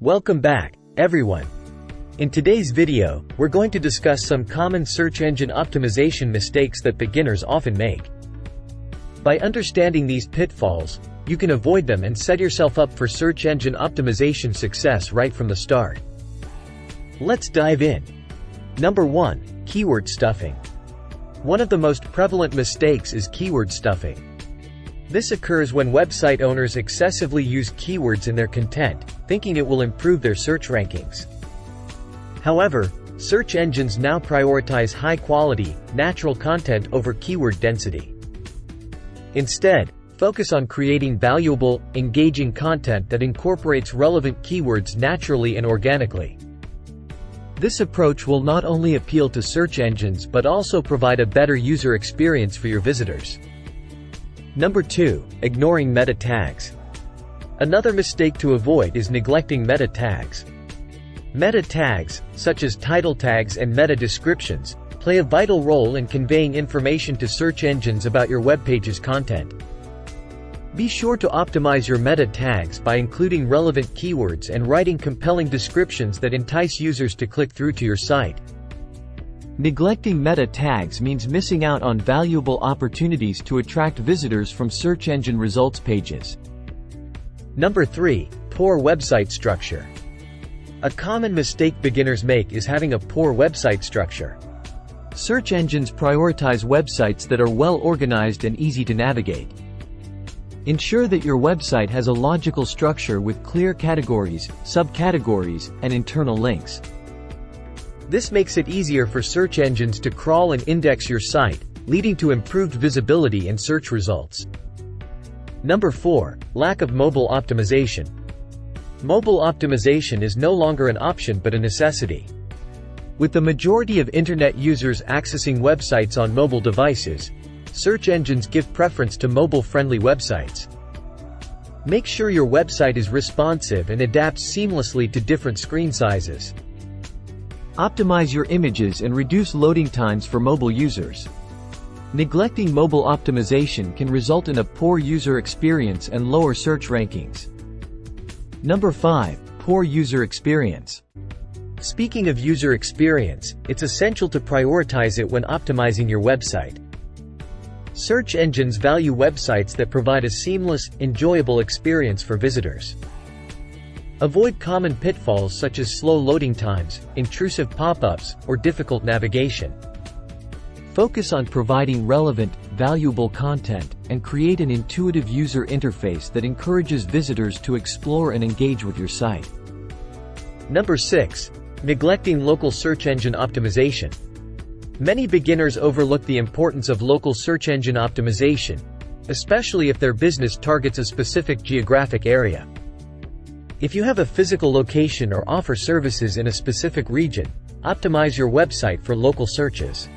Welcome back, everyone. In today's video, we're going to discuss some common search engine optimization mistakes that beginners often make. By understanding these pitfalls, you can avoid them and set yourself up for search engine optimization success right from the start. Let's dive in. Number 1. Keyword stuffing. One of the most prevalent mistakes is keyword stuffing. This occurs when website owners excessively use keywords in their content, thinking it will improve their search rankings. However, search engines now prioritize high-quality, natural content over keyword density. Instead, focus on creating valuable, engaging content that incorporates relevant keywords naturally and organically. This approach will not only appeal to search engines but also provide a better user experience for your visitors. Number 2. Ignoring meta tags. Another mistake to avoid is neglecting meta tags. Meta tags, such as title tags and meta descriptions, play a vital role in conveying information to search engines about your web page's content. Be sure to optimize your meta tags by including relevant keywords and writing compelling descriptions that entice users to click through to your site. Neglecting meta tags means missing out on valuable opportunities to attract visitors from search engine results pages. Number 3. Poor website structure. A common mistake beginners make is having a poor website structure. Search engines prioritize websites that are well organized and easy to navigate. Ensure that your website has a logical structure with clear categories, subcategories, and internal links. This makes it easier for search engines to crawl and index your site, leading to improved visibility in search results. Number 4. Lack of mobile optimization. Mobile optimization is no longer an option but a necessity. With the majority of internet users accessing websites on mobile devices, search engines give preference to mobile-friendly websites. Make sure your website is responsive and adapts seamlessly to different screen sizes. Optimize your images and reduce loading times for mobile users. Neglecting mobile optimization can result in a poor user experience and lower search rankings. Number 5. Poor user experience. Speaking of user experience, it's essential to prioritize it when optimizing your website. Search engines value websites that provide a seamless, enjoyable experience for visitors. Avoid common pitfalls such as slow loading times, intrusive pop-ups, or difficult navigation. Focus on providing relevant, valuable content, and create an intuitive user interface that encourages visitors to explore and engage with your site. Number 6. Neglecting local search engine optimization. Many beginners overlook the importance of local search engine optimization, especially if their business targets a specific geographic area. If you have a physical location or offer services in a specific region, optimize your website for local searches.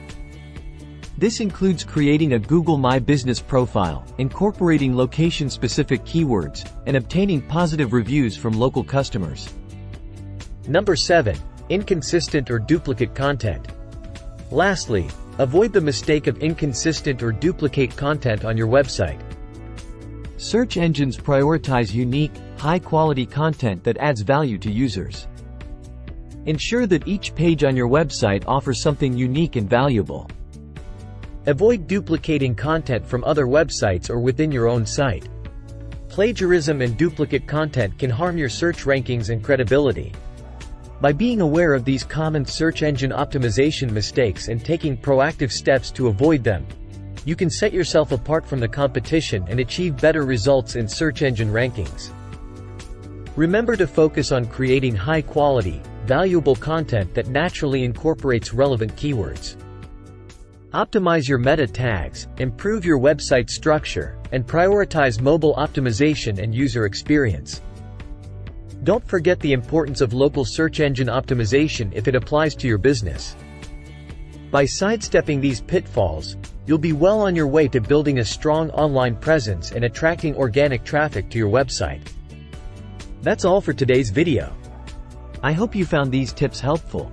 This includes creating a Google My Business profile, incorporating location-specific keywords, and obtaining positive reviews from local customers. Number 7. Inconsistent or duplicate content. Lastly, avoid the mistake of inconsistent or duplicate content on your website. Search engines prioritize unique, high-quality content that adds value to users. Ensure that each page on your website offers something unique and valuable. Avoid duplicating content from other websites or within your own site. Plagiarism and duplicate content can harm your search rankings and credibility. By being aware of these common search engine optimization mistakes and taking proactive steps to avoid them, you can set yourself apart from the competition and achieve better results in search engine rankings. Remember to focus on creating high-quality, valuable content that naturally incorporates relevant keywords. Optimize your meta tags, improve your website structure, and prioritize mobile optimization and user experience. Don't forget the importance of local search engine optimization if it applies to your business. By sidestepping these pitfalls, you'll be well on your way to building a strong online presence and attracting organic traffic to your website. That's all for today's video. I hope you found these tips helpful.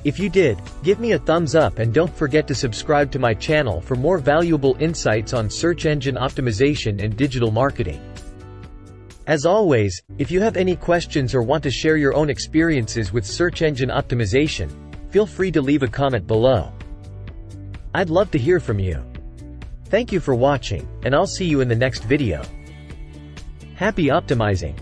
If you did, give me a thumbs up and don't forget to subscribe to my channel for more valuable insights on search engine optimization and digital marketing. As always, if you have any questions or want to share your own experiences with search engine optimization, feel free to leave a comment below. I'd love to hear from you. Thank you for watching, and I'll see you in the next video. Happy optimizing!